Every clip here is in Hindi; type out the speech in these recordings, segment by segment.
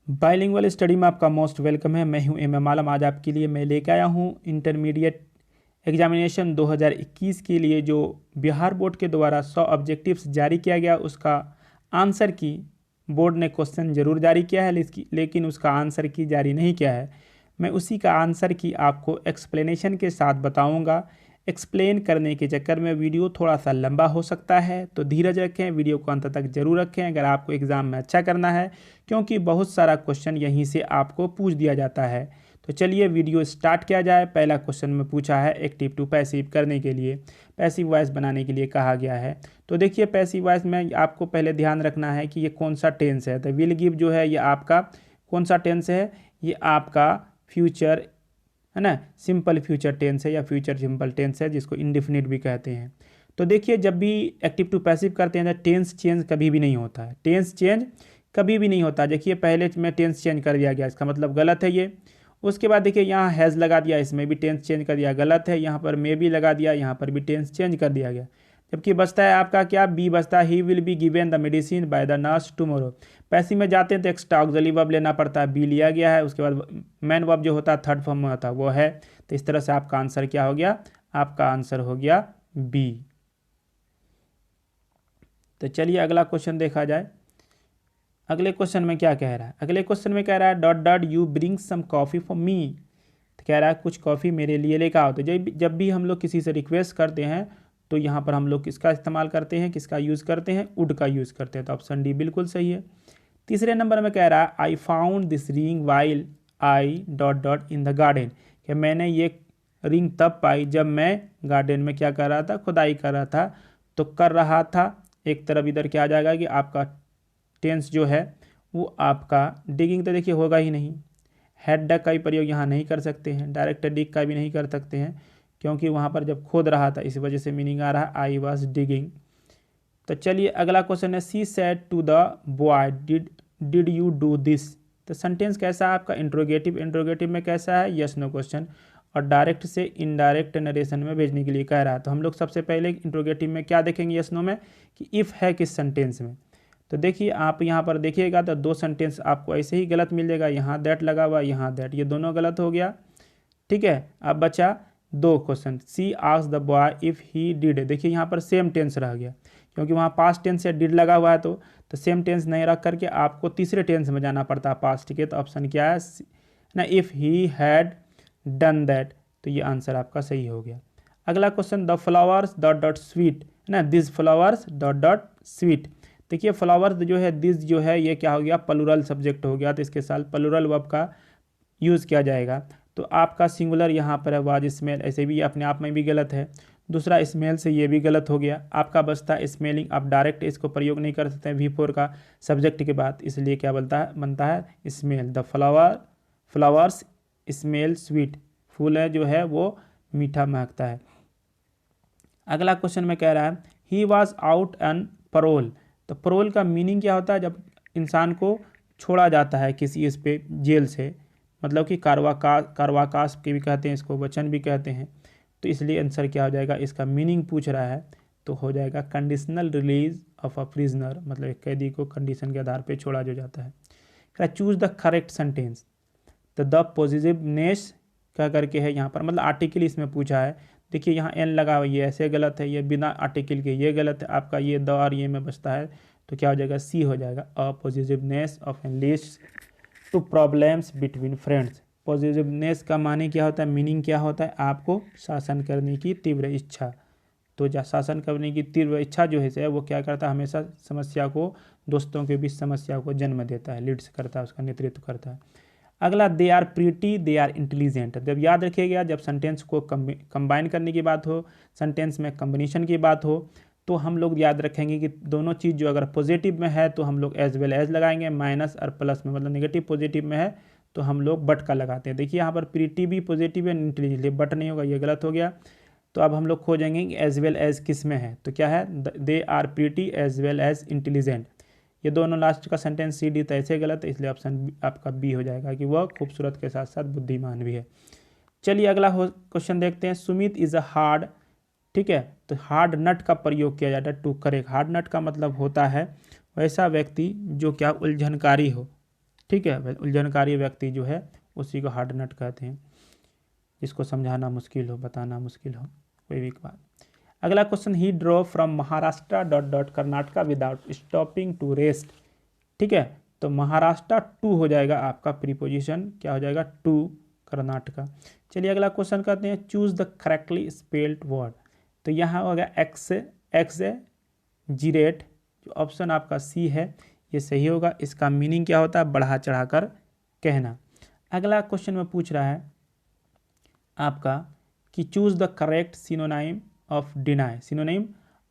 बाइलिंगुअल स्टडी में आपका मोस्ट वेलकम है। मैं हूं एम आलम। आज आपके लिए मैं लेकर आया हूं इंटरमीडिएट एग्जामिनेशन 2021 के लिए जो बिहार बोर्ड के द्वारा 100 ऑब्जेक्टिव्स जारी किया गया, उसका आंसर की बोर्ड ने क्वेश्चन जरूर जारी किया है, लेकिन उसका आंसर की जारी नहीं किया है। मैं उसी का आंसर की आपको एक्सप्लेनेशन के साथ बताऊंगा। एक्सप्लेन करने के चक्कर में वीडियो थोड़ा सा लंबा हो सकता है, तो धीरज रखें, वीडियो को अंत तक जरूर रखें अगर आपको एग्ज़ाम में अच्छा करना है, क्योंकि बहुत सारा क्वेश्चन यहीं से आपको पूछ दिया जाता है। तो चलिए वीडियो स्टार्ट किया जाए। पहला क्वेश्चन में पूछा है एक्टिव टू पैसिव करने के लिए, पैसिव वॉइस बनाने के लिए कहा गया है। तो देखिए पैसिव वॉइस में आपको पहले ध्यान रखना है कि ये कौन सा टेंस है। तो विल गिव जो है ये आपका कौन सा टेंस है, ये आपका फ्यूचर है ना, सिंपल फ्यूचर टेंस है या फ्यूचर सिंपल टेंस है, जिसको इंडेफिनिट भी कहते हैं। तो देखिए जब भी एक्टिव टू पैसिव करते हैं तो टेंस चेंज कभी भी नहीं होता है, टेंस चेंज कभी भी नहीं होता। देखिए पहले में टेंस चेंज कर दिया गया, इसका मतलब गलत है ये। उसके बाद देखिए यहाँ हैज़ लगा दिया, इसमें भी टेंस चेंज कर दिया, गलत है। यहाँ पर मे भी लगा दिया, यहाँ पर भी टेंस चेंज कर दिया गया। जबकि बचता है आपका क्या, बी बचता है, he will be given the medicine by the nurse tomorrow. Passive में जाते हैं तो एक्स्ट्रा ऑक्सिलरी वर्ब लेना पड़ता है, बी लिया गया है। उसके बाद मेन वर्ब जो होता है थर्ड फॉर्म में होता है वो है। तो इस तरह से आपका आंसर क्या हो गया, आपका आंसर हो गया बी। तो चलिए अगला क्वेश्चन देखा जाए। अगले क्वेश्चन में क्या कह रहा है, अगले क्वेश्चन में कह रहा है dot dot you bring some coffee for me. तो कह रहा है कुछ कॉफ़ी मेरे लिए लेकर आओ। तो जब भी हम लोग किसी से रिक्वेस्ट करते हैं तो यहाँ पर हम लोग किसका इस्तेमाल करते हैं, किसका यूज़ करते हैं, वुड का यूज़ करते हैं। तो ऑप्शन डी बिल्कुल सही है। तीसरे नंबर में कह रहा है I found this ring while I dot dot in the garden, कि मैंने ये रिंग तब पाई जब मैं गार्डन में क्या कर रहा था, खुदाई कर रहा था। तो कर रहा था एक तरफ इधर क्या आ जाएगा कि आपका टेंस जो है वो आपका डिगिंग, तो देखिए होगा ही नहीं। हैड डक का भी प्रयोग यहाँ नहीं कर सकते हैं, डायरेक्ट डिग का भी नहीं कर सकते हैं, क्योंकि वहाँ पर जब खोद रहा था इस वजह से मीनिंग आ रहा है आई वॉज डिगिंग। तो चलिए अगला क्वेश्चन है she said to the boy did you do this. तो सेंटेंस कैसा है आपका, इंट्रोगेटिव। इंट्रोगेटिव में कैसा है, यस नो क्वेश्चन, और डायरेक्ट से इनडायरेक्ट नरेशन में भेजने के लिए कह रहा है। तो हम लोग सबसे पहले इंट्रोगेटिव में क्या देखेंगे यस नो में, कि इफ़ है किस सेंटेंस में। तो देखिए आप यहाँ पर देखिएगा तो दो सेंटेंस आपको ऐसे ही गलत मिल जाएगा, यहाँ दैट लगा हुआ, यहाँ दैट, ये दोनों गलत हो गया। ठीक है, अब बचा दो question. She asked the boy if he did. देखिए यहाँ पर सेम टेंस रह गया, क्योंकि वहाँ पास्ट टेंस या डिड लगा हुआ है, तो सेम टेंस नहीं रख करके आपको तीसरे टेंस में जाना पड़ता है पास्ट के। तो ऑप्शन क्या है ना, if he had done that. तो ये आंसर आपका सही हो गया। अगला question the flowers dot dot sweet ना, this flowers dot dot sweet. देखिए फ्लावर्स जो है, दिस जो है ये क्या हो गया, प्लूरल सब्जेक्ट हो गया, तो इसके साथ प्लूरल वर्ब का यूज़ किया जाएगा। तो आपका सिंगुलर यहाँ पर है वाज स्मेल, ऐसे भी अपने आप में भी गलत है। दूसरा स्मेल से ये भी गलत हो गया। आपका बचता है स्मेलिंग, आप डायरेक्ट इसको प्रयोग नहीं कर सकते हैं V4 का सब्जेक्ट के बाद, इसलिए क्या बनता है smell. The flowers smell sweet, फूल है जो है वो मीठा महकता है। अगला क्वेश्चन में कह रहा है he was out on parole. तो परोल का मीनिंग क्या होता है, जब इंसान को छोड़ा जाता है किसी इस पे जेल से, मतलब कि कारवाकास के भी कहते हैं इसको, वचन भी कहते हैं। तो इसलिए आंसर क्या हो जाएगा, इसका मीनिंग पूछ रहा है तो हो जाएगा conditional release of a prisoner, मतलब एक कैदी को कंडीशन के आधार पर छोड़ा जो जाता है। Choose the correct sentence. तो द पॉजिटिवनेस क्या करके है यहाँ पर, मतलब आर्टिकल इसमें पूछा है। देखिए यहाँ एन लगा हुआ, ये ऐसे गलत है, ये बिना आर्टिकल के ये गलत है। आपका ये द और ये में बचता है, तो क्या हो जाएगा, सी हो जाएगा। A positiveness of an list to problems between friends. Positiveness का माने क्या होता है, मीनिंग क्या होता है, आपको शासन करने की तीव्र इच्छा। तो शासन करने की तीव्र इच्छा जो है वो क्या करता है, हमेशा समस्या को, दोस्तों के बीच समस्या को जन्म देता है, लीड्स करता है, उसका नेतृत्व करता है। अगला they are pretty they are intelligent. जब याद रखिएगा, जब सेंटेंस को कंबाइन करने की बात हो, सेंटेंस में कम्बिनेशन की बात हो, तो हम लोग याद रखेंगे कि दोनों चीज़ जो अगर पॉजिटिव में है तो हम लोग एज वेल एज लगाएंगे, माइनस और प्लस में, मतलब नेगेटिव पॉजिटिव में है तो हम लोग बट का लगाते हैं। देखिए यहाँ पर प्रीटी भी पॉजिटिव है, इंटेलिजेंट बट नहीं होगा, ये गलत हो गया। तो अब हम लोग खोजेंगे कि एज वेल एज किस में है, तो क्या है, they are pretty as well as intelligent. ये दोनों लास्ट का सेंटेंस सी डी तो ऐसे गलत है, इसलिए ऑप्शन आपका बी हो जाएगा कि वह खूबसूरत के साथ साथ बुद्धिमान भी है। चलिए अगला क्वेश्चन देखते हैं। सुमित इज़ अ हार्ड, ठीक है, तो हार्ड नट का प्रयोग किया जाता है टू करेक्ट। हार्ड नट का मतलब होता है वैसा व्यक्ति जो क्या उलझनकारी हो, ठीक है, उलझनकारी व्यक्ति जो है उसी को हार्ड नट कहते हैं, जिसको समझाना मुश्किल हो, बताना मुश्किल हो कोई भी बात। अगला question, he drove from Maharashtra dot dot Karnataka without stopping to rest. ठीक है, तो महाराष्ट्र टू हो जाएगा आपका प्रीपोजिशन, क्या हो जाएगा, टू कर्नाटका। चलिए अगला क्वेश्चन करते हैं, choose the correctly spelled word. तो यहाँ हो गया एक्सजिरेट, जो ऑप्शन आपका सी है ये सही होगा। इसका मीनिंग क्या होता है, बढ़ा चढ़ा कर कहना। अगला क्वेश्चन में पूछ रहा है आपका कि choose the correct synonym of deny, synonym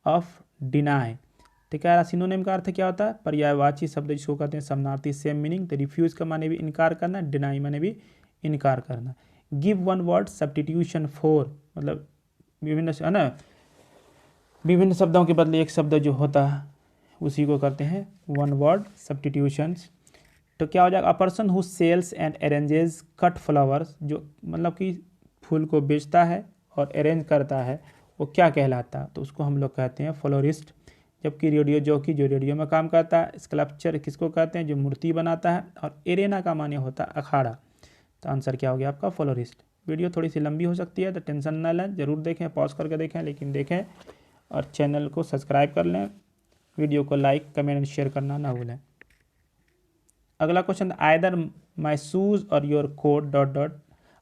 of deny. तो क्या सिनोनिम का अर्थ क्या होता है, पर्यायवाची शब्द जिसको कहते हैं समानार्थी, सेम मीनिंग। तो रिफ्यूज का माने भी इनकार करना, डिनाई माने भी इनकार करना। Give one word substitution for, मतलब विभिन्न है ना, विभिन्न शब्दों के बदले एक शब्द जो होता है उसी को करते हैं वन वर्ड सब्स्टिट्यूशंस। तो क्या हो जाएगा, a person who sells and arranges cut flowers, जो मतलब कि फूल को बेचता है और अरेंज करता है वो क्या कहलाता है, तो उसको हम लोग कहते हैं फ्लोरिस्ट। जबकि रेडियो जॉकी जो रेडियो में काम करता है, स्कल्पचर किसको कहते हैं, जो मूर्ति बनाता है, और एरेना का माने होता है अखाड़ा। तो आंसर क्या हो गया आपका, फ्लोरिस्ट। वीडियो थोड़ी सी लंबी हो सकती है तो टेंशन ना लें, ज़रूर देखें, पॉज करके देखें, लेकिन देखें और चैनल को सब्सक्राइब कर लें, वीडियो को लाइक कमेंट शेयर करना ना भूलें। अगला question, either my shoes or your coat dot dot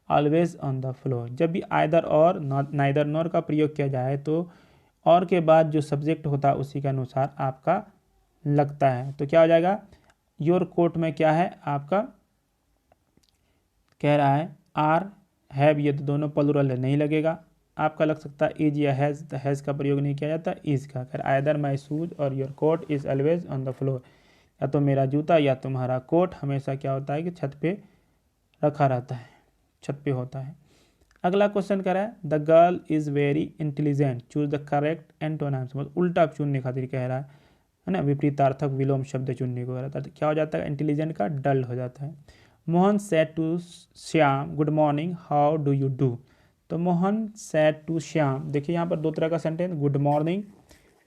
always on the floor. जब भी आइदर और नाइदर नॉर का प्रयोग किया जाए तो और के बाद जो सब्जेक्ट होता है उसी के अनुसार आपका लगता है। तो क्या हो जाएगा, योर कोट में क्या है आपका, कह रहा है आर हैव, ये तो दोनों प्लूरल है, नहीं लगेगा। आपका लग सकता है इज या हैज़, तो हैज़ का प्रयोग नहीं किया जाता, इज का। खैर either my shoes or your coat is always on the floor, या तो मेरा जूता या तुम्हारा कोट हमेशा क्या होता है कि छत पे रखा रहता है, छत पे होता है। अगला क्वेश्चन कह रहा है, the girl is very intelligent, choose the correct antonyms. मतलब उल्टा चुनने खातिर कह रहा है ना, विपरीतार्थक विलोम शब्द चुनने को रहता है। तो क्या हो जाता है, इंटेलिजेंट का डल हो जाता है। Mohan said to Shyam good morning how do you do. तो मोहन सेड टू श्याम, देखिए यहाँ पर दो तरह का सेंटेंस, गुड मॉर्निंग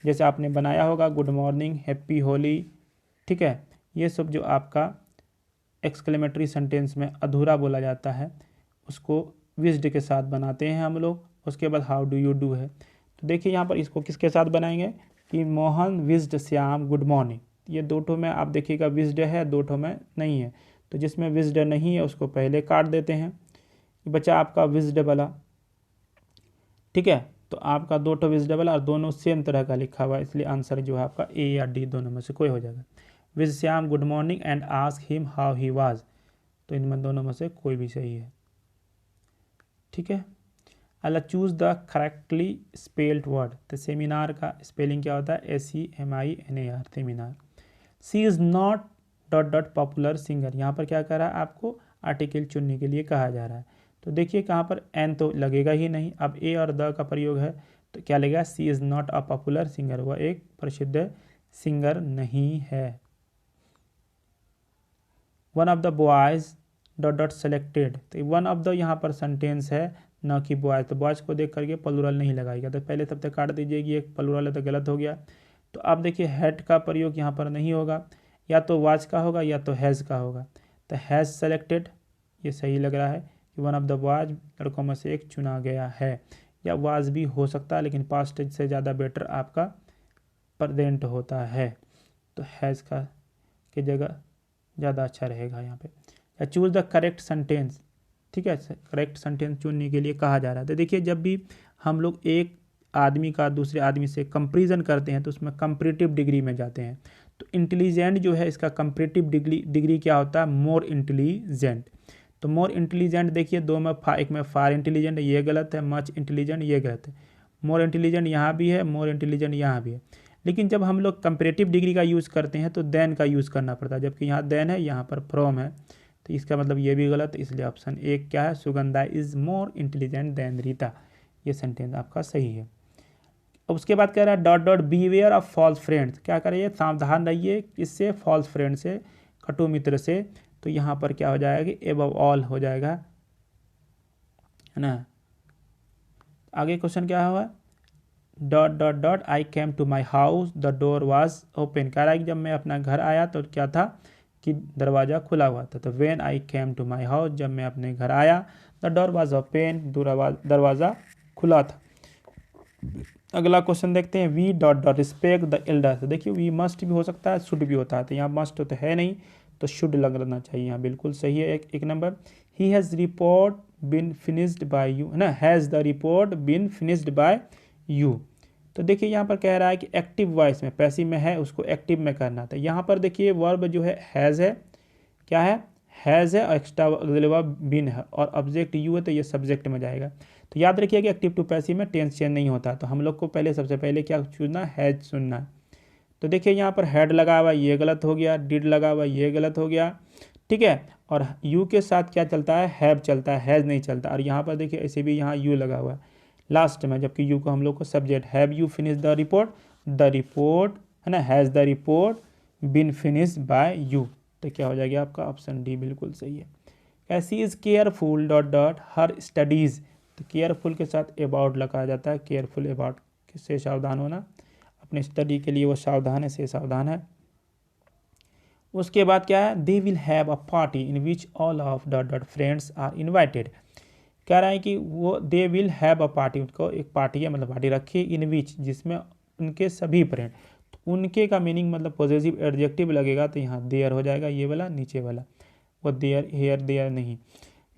जैसे आपने बनाया होगा, गुड मॉर्निंग, हैप्पी होली, ठीक है, ये सब जो आपका एक्सक्लेमेटरी सेंटेंस में अधूरा बोला जाता है उसको विज्ड के साथ बनाते हैं हम लोग। उसके बाद हाउ डू यू डू है, तो देखिए यहाँ पर इसको किसके साथ बनाएंगे कि मोहन विज्ड श्याम गुड मॉर्निंग। ये दो ठो में आप देखिएगा विज्ड है, दो ठो में नहीं है, तो जिसमें विज्ड नहीं है उसको पहले काट देते हैं, बचा आपका विज्ड वाला। ठीक है, तो आपका दो ठो विज्ड वाला और दोनों सेम तरह का लिखा हुआ है, इसलिए आंसर जो है आपका ए या डी दोनों में से कोई हो जाएगा। Wished Shyam good morning and ask him how he was, तो इनमें दोनों में से कोई भी सही है। ठीक है, अल्लाह choose the correctly spelled word. तो सेमिनार का स्पेलिंग क्या होता है, SEMINAR, seminar. She is not dot dot popular singer, यहाँ पर क्या कर रहा है, आपको आर्टिकल चुनने के लिए कहा जा रहा है। तो देखिए कहाँ पर एन तो लगेगा ही नहीं, अब ए और द का प्रयोग है तो क्या लगेगा, she is not a popular singer, वह एक प्रसिद्ध सिंगर नहीं है। One of the boys dot dot selected, तो वन ऑफ द यहाँ पर सेंटेंस है न कि बॉयज़, तो बॉयज़ को देख करके प्लूरल नहीं लगाएगा, तो पहले तब तक काट दीजिएगी, एक प्लूरल है तो गलत हो गया। तो अब देखिए हैड का प्रयोग यहाँ पर नहीं होगा, या तो वाज का होगा या तो हैज़ का होगा। तो हैज़ सेलेक्टेड ये सही लग रहा है कि वन ऑफ द बॉयज, लड़कों में से एक चुना गया है, या वाज भी हो सकता है लेकिन पास्ट से ज़्यादा बेटर आपका प्रेजेंट होता है, तो हैज़ का की जगह ज़्यादा अच्छा रहेगा यहाँ पे। या चूज द करेक्ट सेंटेंस, ठीक है, करेक्ट सेंटेंस चुनने के लिए कहा जा रहा है। तो देखिए जब भी हम लोग एक आदमी का दूसरे आदमी से कंपेरिजन करते हैं तो उसमें कंपेरेटिव डिग्री में जाते हैं। तो इंटेलिजेंट जो है इसका कंपेरेटिव डिग्री क्या होता है, मोर इंटेलिजेंट। तो मोर इंटेलिजेंट देखिए दो में एक में फार इंटेलिजेंट, ये गलत है, मच इंटेलिजेंट ये गलत है। मोर इंटेलिजेंट यहाँ भी है, मोर इंटेलिजेंट यहाँ भी है, लेकिन जब हम लोग कंपेरेटिव डिग्री का यूज़ करते हैं तो देन का यूज़ करना पड़ता है, जबकि यहाँ देन है, यहाँ पर फ्रॉम है, तो इसका मतलब ये भी गलत, इसलिए ऑप्शन एक क्या है, Sugandha is more intelligent then Rita, ये सेंटेंस आपका सही है। अब उसके बाद कह रहा है dot dot beware of false friends, क्या करिए, सावधान रहिए किससे, फॉल्स फ्रेंड से, कटु मित्र से। तो यहाँ पर क्या हो जाएगा, एबव ऑल हो जाएगा, है ना। आगे क्वेश्चन क्या हुआ, dot dot dot I came to my house the door was open, कह रहा है कि जब मैं अपना घर आया तो क्या था, कि दरवाज़ा खुला हुआ था। तो when I came to my house, जब मैं अपने घर आया, द डोर वाज ओपन, दरवाज़ा खुला था। अगला क्वेश्चन देखते हैं, V dot dot respect the Elder. देखिए वी मस्ट भी हो सकता है, शुड भी होता है, तो यहाँ मस्ट तो है नहीं, तो शुड लगना चाहिए यहाँ, बिल्कुल सही है। एक नंबर, ही has report been finished by you, है ना, has the report been finished by you. तो देखिए यहाँ पर कह रहा है कि एक्टिव वॉइस में, पैसिव में है, उसको एक्टिव में करना था। यहाँ पर देखिए वर्ब जो है हैज़ है, क्या है, हैज़ है, और एक्स्ट्रा वर्ब बिन है, और ऑब्जेक्ट यू है, तो ये सब्जेक्ट में जाएगा। तो याद रखिए कि एक्टिव टू पैसिव में टेंस चेंज नहीं होता, तो हम लोग को पहले सबसे पहले क्या चुनना, हैज चुनना। तो देखिए यहाँ पर हैड लगा हुआ, ये गलत हो गया, डिड लगा हुआ, ये गलत हो गया, ठीक है। और यू के साथ क्या चलता है, हैव चलता है, हैज़ नहीं चलता। और यहाँ पर देखिए ऐसे भी यहाँ यू लगा हुआ है लास्ट में, जबकि यू को हम लोग को subject, have you finish the report, है ना, has the report been finish by you. तो क्या हो जाएगा आपका ऑप्शन डी बिल्कुल सही है। ऐसी is careful dot dot her studies. तो केयरफुल के साथ अबाउट लगाया जाता है, केयरफुल अबाउट से सावधान होना, अपने स्टडी के लिए वो सावधान है, से सावधान है। उसके बाद क्या है, they will have a party in which all of dot dot friends are invited. कह रहा है कि वो they will have a party, उनको एक पार्टी है, मतलब पार्टी रखी, इन विच जिसमें उनके सभी फ्रेंड। तो उनके का मीनिंग मतलब पॉजिटिव एडजेक्टिव लगेगा, तो यहाँ देयर हो जाएगा, ये वाला नीचे वाला, वो देयर, हेयर देयर नहीं।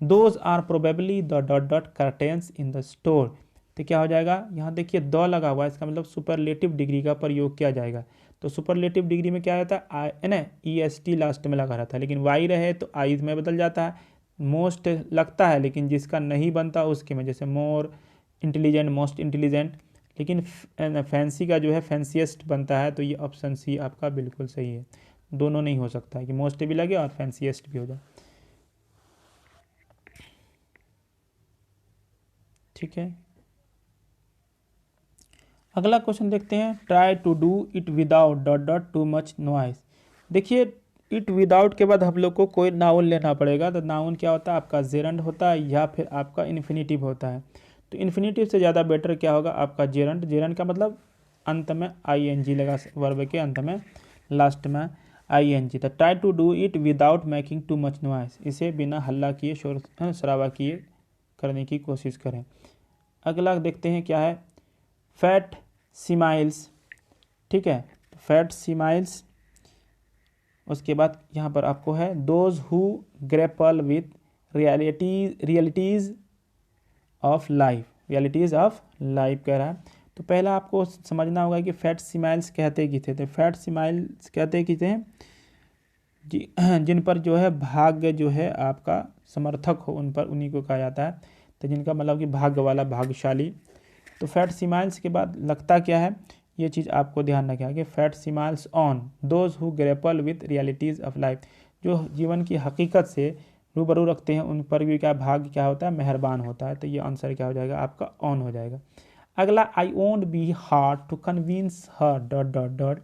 Those are probably the dot dot curtains in the store. तो क्या हो जाएगा, यहाँ देखिए द लगा हुआ है, इसका मतलब सुपरलेटिव डिग्री का प्रयोग किया जाएगा। तो सुपरलेटिव डिग्री में क्या होता है ना, EST लास्ट में लगा रहता है, लेकिन वाई रहे तो आई में बदल जाता है। मोस्ट लगता है, लेकिन जिसका नहीं बनता उसके में, जैसे मोर इंटेलिजेंट, मोस्ट इंटेलिजेंट, लेकिन फैंसी का जो है फैंसीएस्ट बनता है। तो ये ऑप्शन सी आपका बिल्कुल सही है। दोनों नहीं हो सकता है कि मोस्ट भी लगे और फैंसीएस्ट भी हो जाए, ठीक है। अगला क्वेश्चन देखते हैं, try to do it without dot dot too much noise. देखिए इट विदाउट के बाद हम लोग को कोई नाउन लेना पड़ेगा। तो नाउन क्या होता है आपका, जेरंड होता है या फिर आपका इन्फिनिटिव होता है। तो इन्फिनिटिव से ज़्यादा बेटर क्या होगा आपका जेरंड। जेरंड का मतलब अंत में ING लगा, वर्ब के अंत में लास्ट में ING। तो try to do it without making too much noise, इसे बिना हल्ला किए, शोर शराबा किए करने की कोशिश करें। अगला देखते हैं क्या है, फैट स्माइल्स, ठीक है, फैट स्माइल्स। उसके बाद यहाँ पर आपको है, those who grapple with realities of life, realities of life कह रहा है। तो पहला आपको समझना होगा कि फैट स्माइल्स कहते कि थे। तो फैट स्माइल्स कहते कि थे जिन पर जो है भाग्य जो है आपका समर्थक हो, उन पर, उन्हीं को कहा जाता है। तो जिनका मतलब कि भाग्य वाला, भाग्यशाली। तो फैट स्माइल्स के बाद लगता क्या है, ये चीज़ आपको ध्यान रखना है कि fat smiles on those who grapple with realities of life, जो जीवन की हकीकत से रूबरू रखते हैं, उन पर भी क्या भाग्य क्या होता है, मेहरबान होता है। तो ये आंसर क्या हो जाएगा आपका, ऑन हो जाएगा। अगला, I won't be hard to convince her dot dot dot,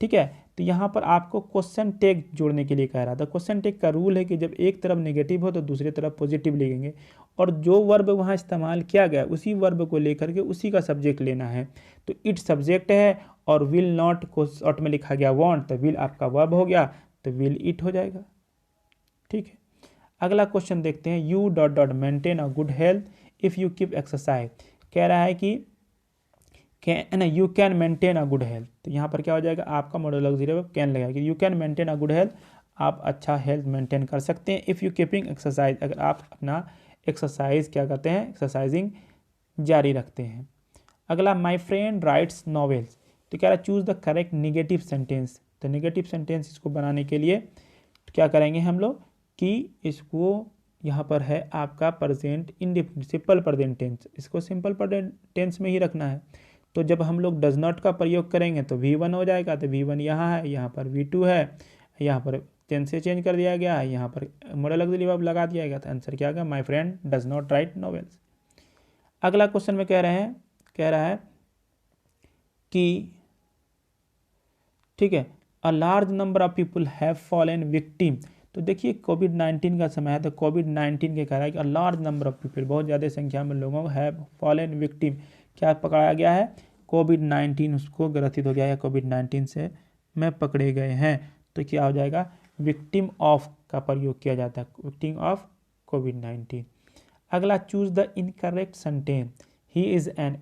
ठीक है। तो यहाँ पर आपको क्वेश्चन टैग जोड़ने के लिए कह रहा था। क्वेश्चन टैग का रूल है कि जब एक तरफ नेगेटिव हो तो दूसरी तरफ पॉजिटिव लिखेंगे, और जो वर्ब वहाँ इस्तेमाल किया गया उसी वर्ब को लेकर के उसी का सब्जेक्ट लेना है। तो इट सब्जेक्ट है, और विल नॉट को शॉर्ट में लिखा गया वांट, तो विल आपका वर्ब हो गया, तो विल इट हो जाएगा, ठीक है। अगला क्वेश्चन देखते हैं, U dot dot maintain a good health if you keep exercise. कह रहा है कि can, you can maintain a good health. तो यहाँ पर क्या हो जाएगा आपका मॉडल ऑक्सिलरी वर्ब कैन लगेगा कि you can maintain a good health, आप अच्छा हेल्थ मेंटेन कर सकते हैं। इफ़ यू कीपिंग एक्सरसाइज, अगर आप अपना एक्सरसाइज क्या करते हैं, एक्सरसाइजिंग जारी रखते हैं। अगला, माई फ्रेंड राइट्स नॉवेल्स। तो कह रहा है choose the correct negative sentence. तो निगेटिव सेंटेंस इसको बनाने के लिए क्या करेंगे हम लोग कि इसको यहाँ पर है आपका present indefinite, simple present tense, इसको सिंपल प्रेजेंट टेंस में ही रखना है। तो जब हम लोग डज नॉट का प्रयोग करेंगे तो V1 हो जाएगा। तो V1 यहाँ है, यहाँ पर V2 है, यहाँ पर टेंस से चेंज कर दिया गया है, यहाँ पर मॉडल ऑक्सिलरी वर्ब लगा दिया गया। तो आंसर क्या आ गया, my friend does not right novels. अगला क्वेश्चन में कह रहा है कि, ठीक है, a large number of people have fallen victim. तो देखिए कोविड-19 का समय है, तो कोविड-19 के कह रहा है कि a large number of people, बहुत ज़्यादा संख्या में लोगों को हैव फॉलन विक्टिम, क्या पकड़ाया गया है, कोविड-19 उसको ग्रसित हो गया है, कोविड-19 से में पकड़े गए हैं। तो क्या हो जाएगा, विक्टिम ऑफ का प्रयोग किया जाता है, विक्टिम ऑफ कोविड-19। अगला, choose the incorrect sentence. He is an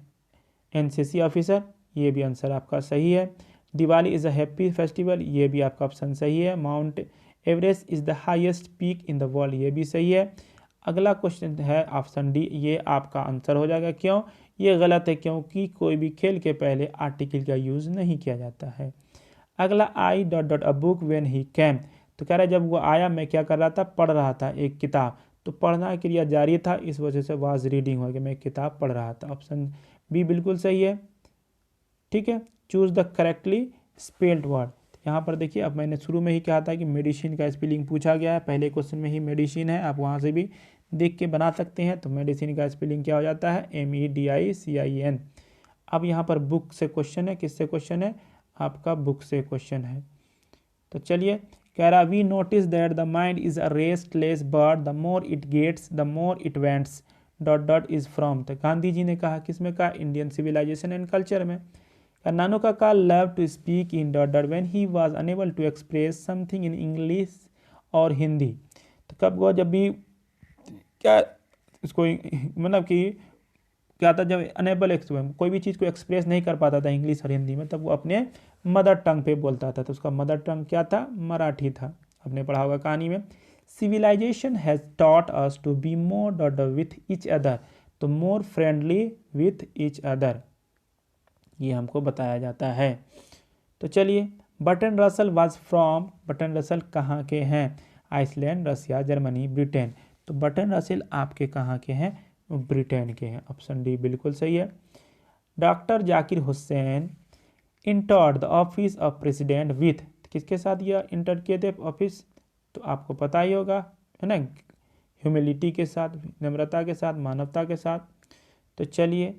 NCC officer, ये भी आंसर आपका सही है। Diwali is a happy festival, ये भी आपका ऑप्शन सही है। Mount Everest is the highest peak in the world, ये भी सही है। अगला क्वेश्चन है ऑप्शन डी, ये आपका आंसर हो जाएगा। क्यों? ये गलत है, क्योंकि कोई भी खेल के पहले आर्टिकल का यूज़ नहीं किया जाता है। अगला, I dot dot a book when he cam, तो कह रहा है जब वो आया मैं क्या कर रहा था, पढ़ रहा था एक किताब, तो पढ़ना क्रिया जारी था, इस वजह से वाज रीडिंग हो गया, मैं किताब पढ़ रहा था। ऑप्शन बी बिल्कुल सही है। ठीक है, choose the correctly spelled word. यहाँ पर देखिए, अब मैंने शुरू में ही कहा था कि मेडिसिन का स्पेलिंग पूछा गया है, पहले क्वेश्चन में ही मेडिसिन है, आप वहाँ से भी देख के बना सकते हैं। तो मेडिसिन का स्पेलिंग क्या हो जाता है, MEDICIN। अब यहाँ पर बुक से क्वेश्चन है, किससे क्वेश्चन है, आपका बुक से क्वेश्चन है। तो चलिए, कह रहा we notice that the mind is a restless bird, the more it gets the more it wants dot dot is from. तो गांधी जी ने कहा, किसमें कहा, इंडियन सिविलाइजेशन एंड कल्चर में। Nanukaka love to speak in dot dot when he was unable to express something in English और हिंदी। तो कब हुआ, जब भी क्या इसको मतलब कि क्या था, जब अनेबल कोई भी चीज़ को एक्सप्रेस नहीं कर पाता था इंग्लिश और हिंदी में, तब वो अपने मदर टंग पे बोलता था। तो उसका मदर टंग क्या था, मराठी था। आपने पढ़ा होगा कहानी में। Civilization has taught us to be more dot with each other, तो more friendly with each other, ये हमको बताया जाता है। तो चलिए, Bertrand Russell was from, Bertrand Russell कहाँ के हैं, आइसलैंड, रसिया, जर्मनी, ब्रिटेन। तो बर्टन रसल आपके कहाँ के हैं, ब्रिटेन के हैं। ऑप्शन डी बिल्कुल सही है। Doctor Zakir Hussain entered the office of president with, किसके साथ यह इंटर किए थे ऑफिस, तो आपको पता ही होगा, है ना, ह्यूमिलिटी के साथ, नम्रता के साथ, मानवता के साथ। तो चलिए,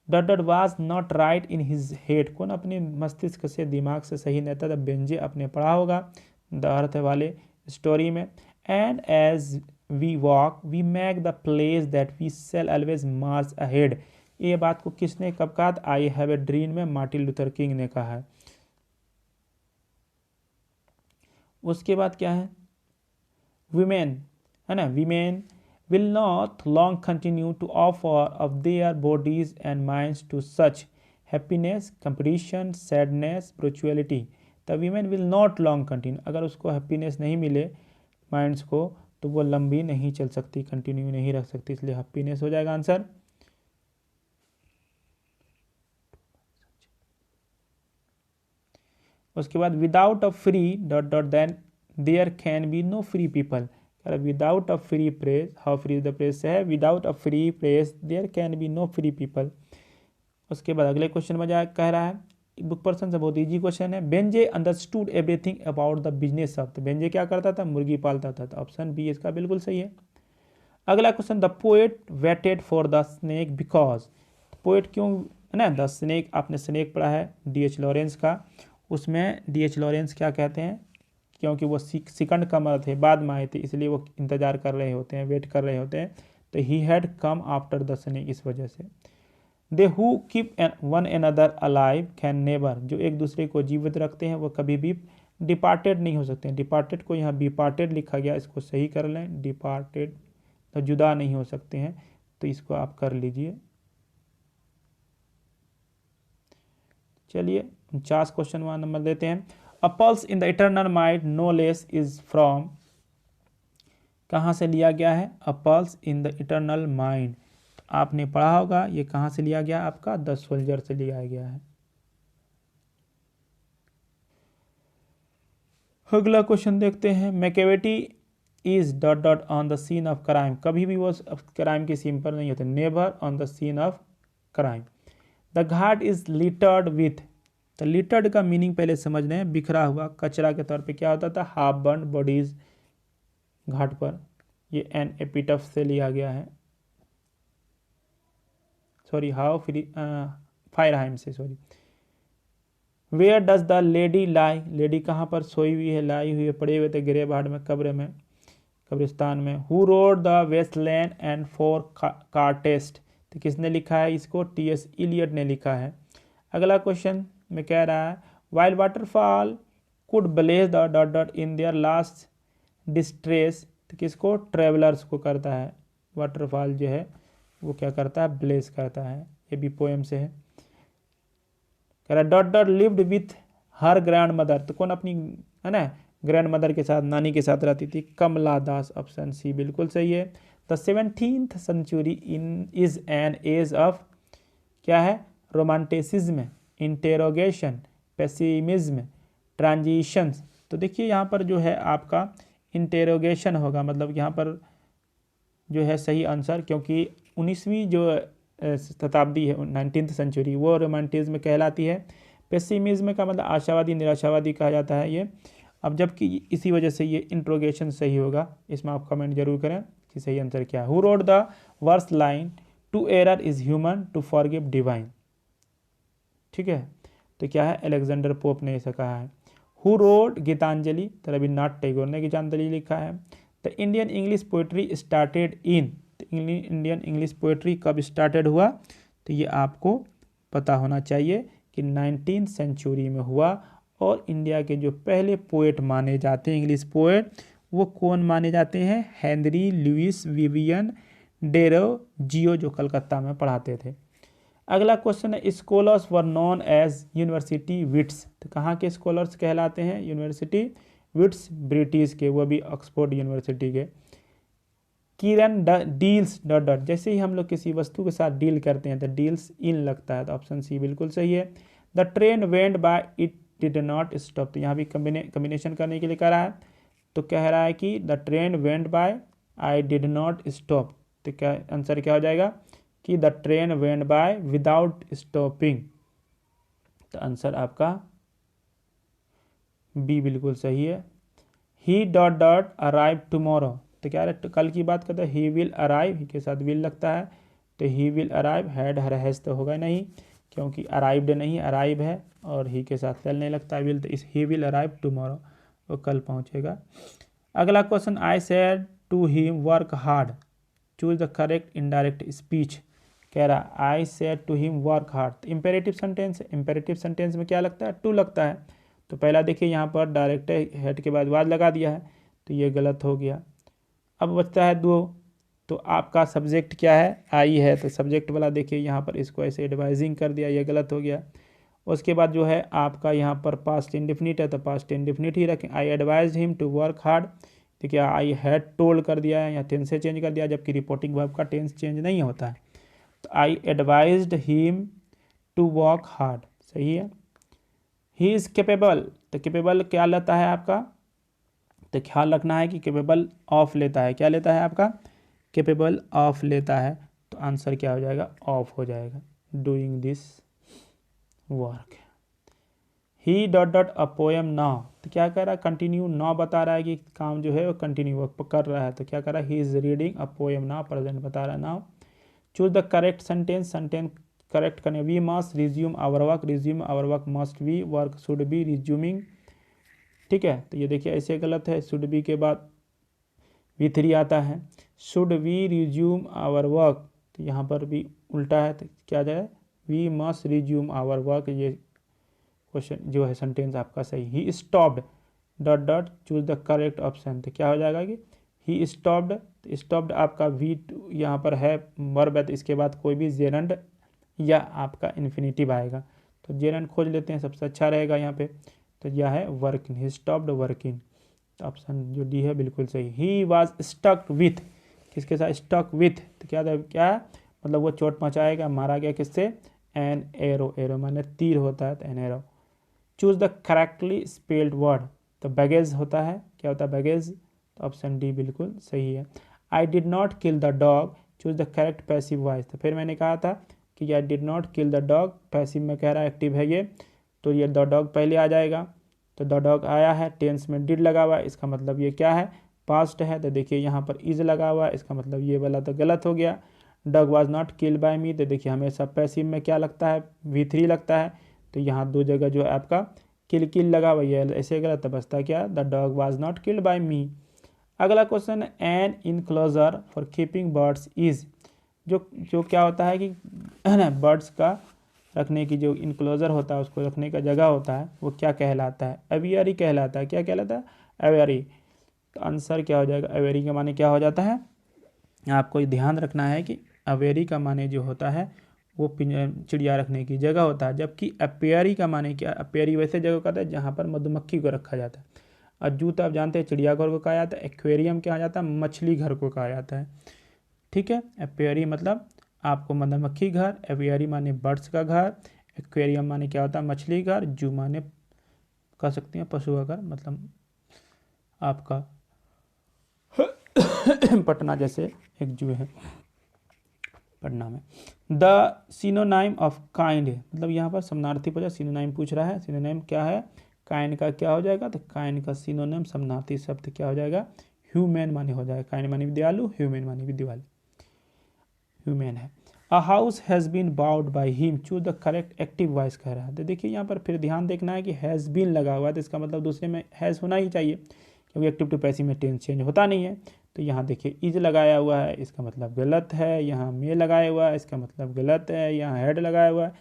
dot dot was not right in his head, कौन अपने मस्तिष्क से, दिमाग से सही नहीं था, बेंजे आपने पढ़ा होगा द अर्थ वाले स्टोरी में। And as we walk we make the place that we shall always march ahead, ये बात को किसने कब कहा, आई हैव ए ड्रीम में मार्टिन लूथर किंग ने कहा है। उसके बाद क्या है, वीमेन, है ना, women will not long continue to offer of their bodies and minds to such happiness, competition, sadness, spirituality. The women will not long continue, अगर उसको हैप्पीनेस नहीं मिले माइंड्स को, तो वो लंबी नहीं चल सकती, कंटिन्यू नहीं रख सकती, इसलिए हैप्पीनेस हो जाएगा आंसर। उसके बाद without a free dot dot then there can be no free people, without a free press, how free the press है, without a free press there can be no free people. उसके बाद अगले क्वेश्चन में जा कह रहा है, बुक पर्सन से बहुत ईजी क्वेश्चन है, Benji understood everything about the business of, तो बेंजे क्या करता था, मुर्गी पालता था। तो ऑप्शन बी इसका बिल्कुल सही है। अगला question, the poet waited for the snake because, poet क्यों, है ना, द स्नेक, आपने स्नेक पढ़ा है DH लॉरेंस का, उसमें DH लॉरेंस क्या कहते हैं, क्योंकि वो सेकंड कमर थे, बाद में आए थे, इसलिए वो इंतजार कर रहे होते हैं, वेट कर रहे होते हैं। तो he had come after the snake, इस वजह से। They who keep one another alive can never, जो एक दूसरे को जीवित रखते हैं वो कभी भी डिपार्टेड नहीं हो सकते हैं। डिपार्टेड को यहाँ डिपार्टेड लिखा गया, इसको सही कर लें, डिपार्टेड, तो जुदा नहीं हो सकते हैं, तो इसको आप कर लीजिए। चलिए 49 क्वेश्चन वहाँ नंबर देते हैं। A pulse in the eternal mind no less is from, कहाँ से लिया गया है, a pulse in the eternal mind, आपने पढ़ा होगा, ये कहाँ से लिया गया, आपका द सोल्जर से लिया गया है। अगला क्वेश्चन देखते हैं, Macavity is dot dot on the scene of crime, कभी भी वो क्राइम की सीन पर नहीं होते, never on the scene of crime. The ghat is littered with, तो लिटर्ड का मीनिंग पहले समझ रहे हैं, बिखरा हुआ कचरा के तौर पे क्या होता था, हाफ बर्न बॉडीज घाट पर, ये एन एपिटफ से लिया गया है, सॉरी हाउ फ्री फायरहाइम से, sorry. Where does the lady lie, lady कहाँ पर सोई हुई है, लाई हुई है, पड़े हुए थे ग्रेव हार्ड में, कब्र में, कब्रिस्तान में। Who wrote the Waste Land and Four Quartets, तो किसने लिखा है इसको, TS इलियट ने लिखा है। अगला क्वेश्चन में कह रहा है, while waterfall could bless the dot dot in their last distress, तो किसको, ट्रेवलर्स को करता है, वाटरफॉल जो है वो क्या करता है, ब्लेस करता है। ये भी पोएम से है। कह रहा dot dot lived with her grand mother, तो कौन अपनी, है ना, ग्रैंड मदर के साथ, नानी के साथ रहती थी, कमला दास, ऑप्शन सी बिल्कुल सही है। The 17th century in is an age of, क्या है, रोमांटिसिज्म, इंटेरोगेशन, पेसिमिज्म, ट्रांजिशंस। तो देखिए यहाँ पर जो है आपका इंटेरोगेशन होगा, मतलब यहाँ पर जो है सही आंसर, क्योंकि 19वीं जो शताब्दी है, 19th सेंचुरी, वो रोमांटिज्म कहलाती है। पेसिमिज्म का मतलब आशावादी, निराशावादी कहा जाता है ये। अब जबकि इसी वजह से ये इंट्रोगेशन सही होगा। इसमें आप कमेंट जरूर करें कि सही आंसर क्या है। Who wrote the verse line to err is human to forgive divine, ठीक है, तो क्या है, अलेक्जेंडर पोप ने ऐसा कहा है। हु रोड गीतांजलि, तो रविन्द्रनाथ टैगोर ने गीतांजलि लिखा है। The Indian English poetry started in, तो इंडियन इंग्लिश पोइट्री कब स्टार्टेड हुआ, तो ये आपको पता होना चाहिए कि 19th सेंचुरी में हुआ। और इंडिया के जो पहले पोएट माने जाते हैं, इंग्लिश पोएट, वो कौन माने जाते हैं, हेनरी लुइस विवियन डेरोजियो, जो कलकत्ता में पढ़ाते थे। अगला क्वेश्चन है, scholars were known as university wits, तो कहाँ के स्कॉलर्स कहलाते हैं, यूनिवर्सिटी विट्स, ब्रिटिश के, वो भी ऑक्सफोर्ड यूनिवर्सिटी के। किरण डील्स डॉट डॉट, जैसे ही हम लोग किसी वस्तु के साथ डील करते हैं तो डील्स इन लगता है, तो ऑप्शन सी बिल्कुल सही है। The train went by it did not stop, तो यहाँ भी कम्बिनेशन करने के लिए कह रहा है, तो कह रहा है कि the train went by I did not stop, तो क्या आंसर क्या हो जाएगा कि the train went by without stopping, तो आंसर आपका बी बिल्कुल सही है। He dot dot arrive tomorrow, तो क्या है, कल की बात करते हैं, ही विल अराइव, ही के साथ विल लगता है, तो he will arrive, had has तो होगा नहीं, क्योंकि अराइव्ड नहीं, अराइव है, और ही के साथ कल नहीं लगता, विल, तो इस ही विल अराइव टुमारो, वो कल पहुंचेगा। अगला question, I said to him work hard, choose the correct indirect speech, कह रहा I said to him work hard, imperative sentence, imperative sentence में क्या लगता है, टू लगता है, तो पहला देखिए यहाँ पर डायरेक्ट हेड के बाद वाज लगा दिया है, तो ये गलत हो गया। अब बचता है दो, तो आपका सब्जेक्ट क्या है, आई है, तो सब्जेक्ट वाला देखिए यहाँ पर इसको ऐसे एडवाइजिंग कर दिया, ये गलत हो गया। उसके बाद जो है आपका यहाँ पर पास्ट इंडेफिनिट है, तो पास्ट इंडेफिनिट ही रखें, I advise him to work hard, देखिए आई हैड टोल्ड कर दिया है, यहाँ टेंस से चेंज कर दिया, जबकि रिपोर्टिंग वर्ब का टेंस चेंज नहीं होता है, तो I advised him to work hard, सही है। ही इज़ केपेबल, तो केपेबल क्या लेता है आपका, तो ख्याल रखना है कि केपेबल ऑफ लेता है, क्या लेता है आपका, केपेबल ऑफ लेता है, तो आंसर क्या हो जाएगा, ऑफ हो जाएगा, doing this work. He dot dot a poem now, तो क्या कर रहा है, कंटिन्यू, नाउ बता रहा है कि काम जो है वो कंटिन्यू कर रहा है, तो क्या कर रहा है, he is reading a poem now, present बता रहा है now. Choose the correct sentence, sentence correct करने, we must resume our work, resume our work must be, work should be resuming, ठीक है, तो ये देखिए ऐसे गलत है, शुड बी के बाद V3 आता है, should we resume our work, तो यहाँ पर भी उल्टा है, तो क्या जाए, we must resume our work, ये क्वेश्चन जो है सेंटेंस आपका सही। He stopped dot dot, choose the correct option, तो क्या हो जाएगा कि ही स्टॉप्ड, तो स्टॉप्ड आपका V2 यहाँ पर है वर्ब है, तो इसके बाद कोई भी जेरंड या आपका इन्फिनेटिव आएगा, तो जेरंड खोज लेते हैं, सबसे अच्छा रहेगा यहाँ पे, तो यह है वर्किंग, ही स्टॉप्ड वर्किंग, तो ऑप्शन जो डी है बिल्कुल सही। ही वाज स्टक विथ, किसके साथ, स्टक विथ, तो क्या क्या है, मतलब वो चोट पहुँचाएगा, मारा गया किससे, एन एरो, एरो माने तीर होता है, तो an arrow. Choose the correctly spelled word, तो बैगेज होता है, क्या होता है बैगेज, तो ऑप्शन डी बिल्कुल सही है। I did not kill the dog, choose the correct passive voice, तो फिर मैंने कहा था कि I did not kill the dog, passive में कह रहा है एक्टिव है ये, तो ये द डॉग पहले आ जाएगा, तो द डॉग आया है, टेंस में डिड लगा हुआ है, इसका मतलब ये क्या है, पास्ट है, तो देखिए यहाँ पर इज लगा हुआ है, इसका मतलब ये वाला तो गलत हो गया। Dog was not kill by me, तो देखिए हमेशा पैसिव में क्या लगता है, V3 लगता है, तो यहाँ दो जगह जो है आपका किल लगा हुआ है, ऐसे गलत है, बचता क्या, the dog was not killed by me. अगला क्वेश्चन है, an enclosure for keeping birds is, जो क्या होता है कि है ना, बर्ड्स का रखने की जो इनक्लोजर होता है, उसको रखने का जगह होता है, वो क्या कहलाता है? एवियरी कहलाता है। क्या कहलाता है? एवियरी। तो आंसर क्या हो जाएगा? एवियरी का माने क्या हो जाता है? आपको ध्यान रखना है कि एवियरी का माने जो होता है वो चिड़िया रखने की जगह होता है, जबकि एपियरी का माने क्या? एपियरी वैसे जगह का होता है जहाँ पर मधुमक्खी को रखा जाता है। और जूत आप जानते हैं चिड़ियाघर को कहा जाता है, एक्वेरियम क्या जाता है? मछली घर को कहा जाता है। ठीक है, एपियरी मतलब आपको मधुमक्खी घर, एवियरी माने बर्ड्स का घर, एक्वेरियम माने क्या होता है? मछली घर, जू माने कह सकते हैं पशु का घर, मतलब आपका पटना जैसे एक जू है पटना में। द सिनोनाइम ऑफ काइंड, मतलब यहाँ पर समानार्थी पूछा, सिनोनाइम पूछ रहा है। सिनोनाइम क्या है? काइंड का क्या हो जाएगा? तो काइंड का सिनोनिम समानार्थी शब्द क्या हो जाएगा? ह्यूमन माने हो जाएगा। काइंड माने विद्यालु, ह्यूमन माने विद्यालु, ह्यूमन है। A house has been bought by him, choose the correct active voice कह रहा है। तो देखिए यहाँ पर फिर ध्यान देखना है कि हैज़ बीन लगा हुआ है, तो इसका मतलब दूसरे में हैज़ होना ही चाहिए, क्योंकि एक्टिव टू पैसिव में टेंस चेंज होता नहीं है। तो यहाँ देखिए इज लगाया हुआ है, इसका मतलब गलत है। यहाँ मे लगाया हुआ है, इसका मतलब गलत है। यहाँ हैड लगाया हुआ है,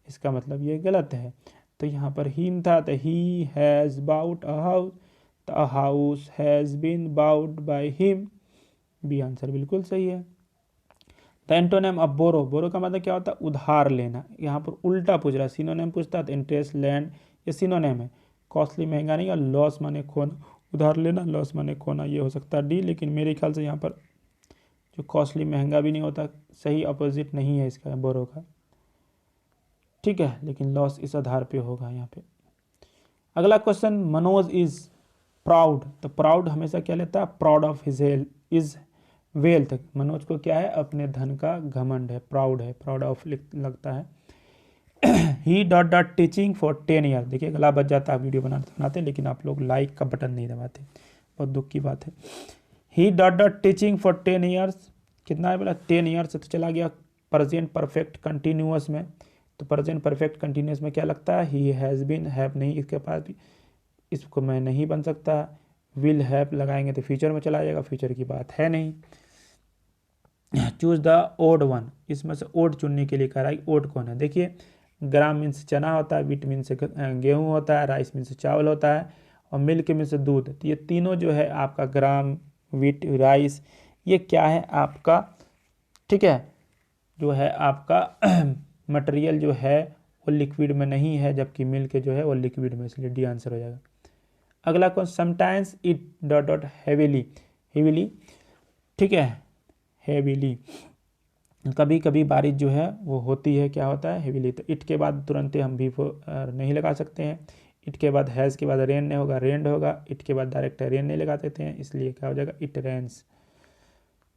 इसका मतलब ये गलत है। तो यहाँ पर हिम था, तो he has bought a house, तो a house has been bought by him, B answer बिल्कुल सही है। The antonym of borrow, borrow का मतलब क्या होता है? उधार लेना। यहाँ पर उल्टा पूछ रहा है, सिनोनेम पूछता है तो इंटरेस्ट, लैंड, ये सिनोनेम है। कॉस्टली महंगा नहीं, और लॉस माने खोना, उधार लेना, लॉस माने खोना, ये हो सकता है डी। लेकिन मेरे ख्याल से यहाँ पर जो कॉस्टली महंगा भी नहीं होता, सही अपोजिट नहीं है इसका, बोरो का। ठीक है, लेकिन लॉस इस आधार पे होगा यहाँ पे। अगला क्वेश्चन, मनोज इज प्राउड, तो प्राउड हमेशा क्या लेता है? Proud of his is wealth. Manoj को क्या है? अपने धन का घमंड है, प्राउड है, प्राउड ऑफ लगता है। He dot dot teaching for 10 year, देखिए गला बच जाता है वीडियो बनाते बनाते, लेकिन आप लोग लाइक का बटन नहीं दबाते, बहुत दुख की बात है। He dot dot teaching for 10 years, कितना है बोला? 10 ईयर्स, तो चला गया प्रेजेंट परफेक्ट कंटिन्यूअस में। तो प्रेजेंट परफेक्ट कंटिन्यूअस में क्या लगता है? ही हैज़ बीन, हैव नहीं इसके पास भी, इसको मैं नहीं बन सकता। विल हैव लगाएंगे तो फ्यूचर में चला जाएगा, फ्यूचर की बात है नहीं। चूज द ओड वन, इसमें से ओड चुनने के लिए कह रहा है। ओड कौन है? देखिए ग्राम मीन्स चना होता है, वीट मीन्स गेहूँ होता है, राइस मीन्स चावल होता है, और मिल्क मीन्स दूध। तो ये तीनों जो है आपका ग्राम, वीट, राइस, ये क्या है आपका? ठीक है, जो है आपका मटेरियल जो है वो लिक्विड में नहीं है, जबकि मिल्क जो है वो लिक्विड में, इसलिए डी आंसर हो जाएगा। अगला कौन? Sometimes it dot dot heavily, heavily, ठीक है, हैवीली, कभी कभी बारिश जो है वो होती है, क्या होता है? हैवीली। तो इट के बाद तुरंत हम भी नहीं लगा सकते हैं। इट के बाद हैज़ के बाद रेन नहीं होगा, रेंड होगा। इट के बाद डायरेक्ट रेन नहीं लगा देते हैं, इसलिए क्या हो जाएगा? It rains.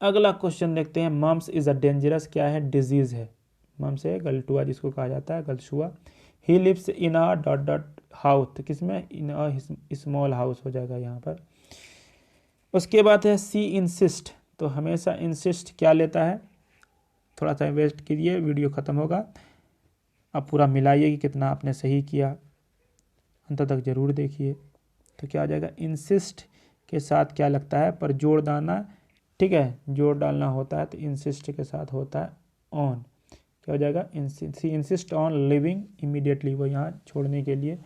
अगला क्वेश्चन देखते हैं, मम्स इज़ अ डेंजरस, क्या है? डिजीज़ है। मम्स है गलटुआ जिसको कहा जाता है, गलसुआ। He lives in a dot dot house, तो किसमें? इन अ स्मॉल हाउस हो जाएगा यहाँ पर। उसके बाद है सी इंसिस्ट, तो हमेशा इंसिस्ट क्या लेता है? थोड़ा सा वेस्ट कीजिए, वीडियो ख़त्म होगा, आप पूरा मिलाइए कि कितना आपने सही किया, अंत तक ज़रूर देखिए। तो क्या आ जाएगा? इंसिस्ट के साथ क्या लगता है? पर जोड़ डालना, ठीक है, जोड़ डालना होता है, तो इंसिस्ट के साथ होता है ऑन, क्या हो जाएगा? सी इंसिस्ट ऑन लिविंग इमीडिएटली, वो यहाँ छोड़ने के लिए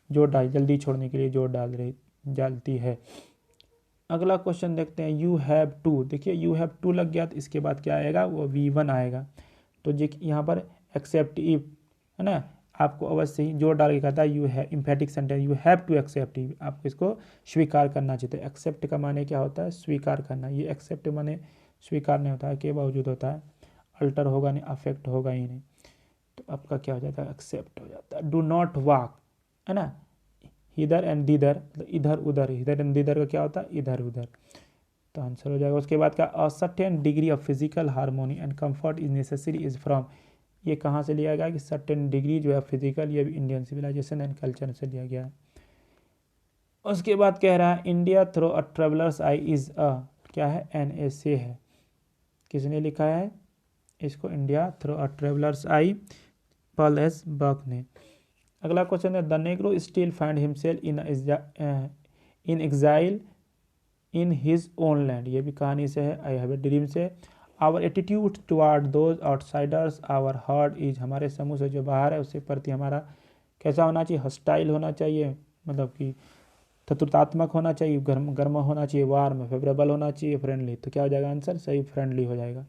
जोड़ डाल, जल्दी छोड़ने के लिए जोड़ डालती है। अगला क्वेश्चन देखते हैं, यू हैव टू, देखिए यू हैव टू लग गया, तो इसके बाद क्या आएगा? वो V1 आएगा। तो जो यहाँ पर एक्सेप्ट इफ है ना, आपको अवश्य ही जोड़ डाल के कहता है you have, emphatic sentence, you have to accept if, आपको इसको स्वीकार करना चाहिए। एक्सेप्ट का माने क्या होता है? स्वीकार करना। ये एक्सेप्ट माने स्वीकार नहीं होता है, के बावजूद होता है, अल्टर होगा नहीं, अफेक्ट होगा ही नहीं। तो आपका क्या हो जाता है? एक्सेप्ट हो जाता है। डू नॉट वॉक, है ना, इधर एंड दिधर, मतलब इधर उधर, इधर एंड दिधर का क्या होता है? इधर उधर, तो आंसर हो जाएगा। उसके बाद का, a certain degree of physical harmony and comfort is necessary is from, ये कहाँ से लिया गया? कि सर्टेन डिग्री जो है फिजिकल, ये भी इंडियन सिविलाइजेशन एंड कल्चर से लिया गया है। उसके बाद कह रहा है, India through a traveller's eye is a, क्या है? NSA है। किसने लिखा है इसको? India through a traveller's eye, Paul S Buck ने। अगला क्वेश्चन है, the Negro still find himself in exile in his own land, ये भी कहानी से है, आई हैव ए ड्रीम से। Our attitude toward those outsiders, our heart is, हमारे समूह से जो बाहर है उसके प्रति हमारा कैसा होना चाहिए, हॉस्टाइल होना चाहिए, मतलब कि चतुर्थात्मक होना चाहिए, गर्म होना चाहिए, वार्म, फेवरेबल होना चाहिए, फ्रेंडली। तो क्या हो जाएगा आंसर, सही फ्रेंडली हो जाएगा।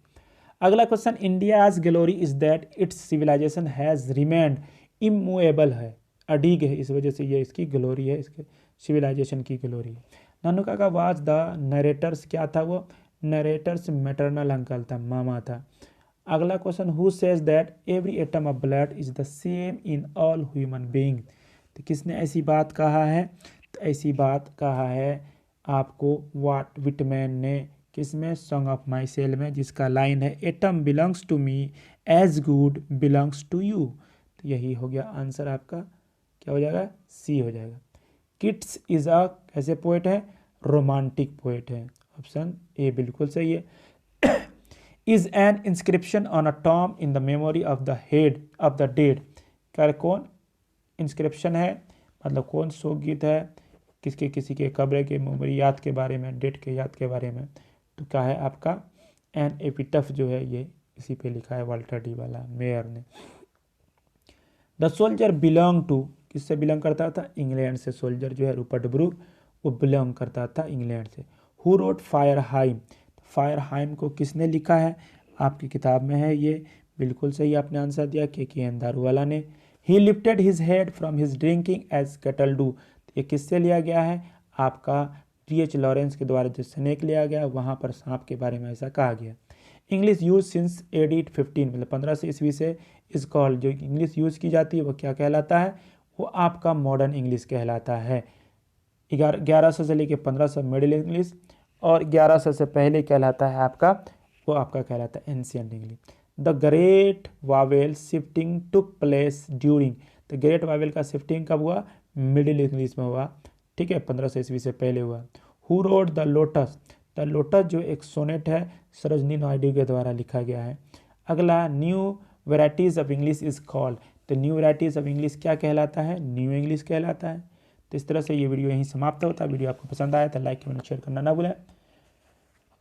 अगला question, India's glory is that its civilisation has remained immovable है, अडिग है, इस वजह से ये इसकी ग्लोरी है, इसके सिविलाइजेशन की ग्लोरी है। नानू का वाज द नरेटर्स, क्या था वो, नरेटर्स मैटरनल अंकल था, मामा था। अगला question, who says that every atom of blood is the same in all human being, तो किसने ऐसी बात कहा है, तो ऐसी बात कहा है आपको वाट विटमैन ने, किसमें, सॉन्ग ऑफ माई सेल में, जिसका लाइन है atom belongs to me as good belongs to you. तो यही हो गया आंसर आपका, क्या हो जाएगा, सी हो जाएगा। किट्स इज अ कैसे पोएट है, रोमांटिक पोएट है, ऑप्शन ए बिल्कुल सही है। Is an inscription on a Tom in the memory of the head of the dead, क्या कौन इंस्क्रिप्शन है, मतलब कौन शोक गीत है, किसके किसी के कब्र के मेमोरी याद के बारे में, डेट के याद के बारे में, तो क्या है आपका एन एपिटफ जो है ये इसी पे लिखा है वाल्टर डी वाला मेयर ने। द सोल्जर बिलोंग टू, किससे बिलोंग करता था, इंग्लैंड से, सोल्जर जो है रूपर्ट ब्रूक वो बिलोंग करता था इंग्लैंड से। Who wrote fire hymn, fire hymn को किसने लिखा है, आपकी किताब में है ये, बिल्कुल सही आपने आंसर दिया, के एन दारूवाला ने। He lifted his head from his drinking as cattle do, ये किससे लिया गया है, आपका टी.एच. लॉरेंस के द्वारा जो स्नेक लिया गया वहाँ पर सांप के बारे में ऐसा कहा गया। इंग्लिश यूज सिंस एडी 15, मतलब 1500 ईस्वी से इस कॉल जो इंग्लिश यूज़ की जाती है वो क्या कहलाता है, वो आपका मॉडर्न इंग्लिश कहलाता है। 1100 से लेकर 1500 मिडिल इंग्लिश, और 1100 से पहले कहलाता है आपका, वो आपका कहलाता है ancient English. The great Wavell shifting took place during, तो ग्रेट वावेल का शिफ्टिंग कब हुआ, मिडिल इंग्लिश में हुआ, ठीक है, 1500 ईस्वी से पहले हुआ। Who wrote the lotus, the lotus जो एक सोनेट है सरोजनी नायडू के द्वारा लिखा गया है। अगला, new varieties of English is called, तो न्यू वेराइटीज़ ऑफ इंग्लिश क्या कहलाता है, न्यू इंग्लिश कहलाता है। तो इस तरह से ये वीडियो यहीं समाप्त होता है। वीडियो आपको पसंद आया तो लाइक कमेंट शेयर करना ना भूलें,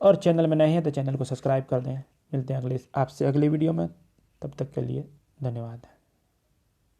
और चैनल में नए हैं तो चैनल को सब्सक्राइब कर दें। मिलते हैं आपसे अगली वीडियो में, तब तक के लिए धन्यवाद।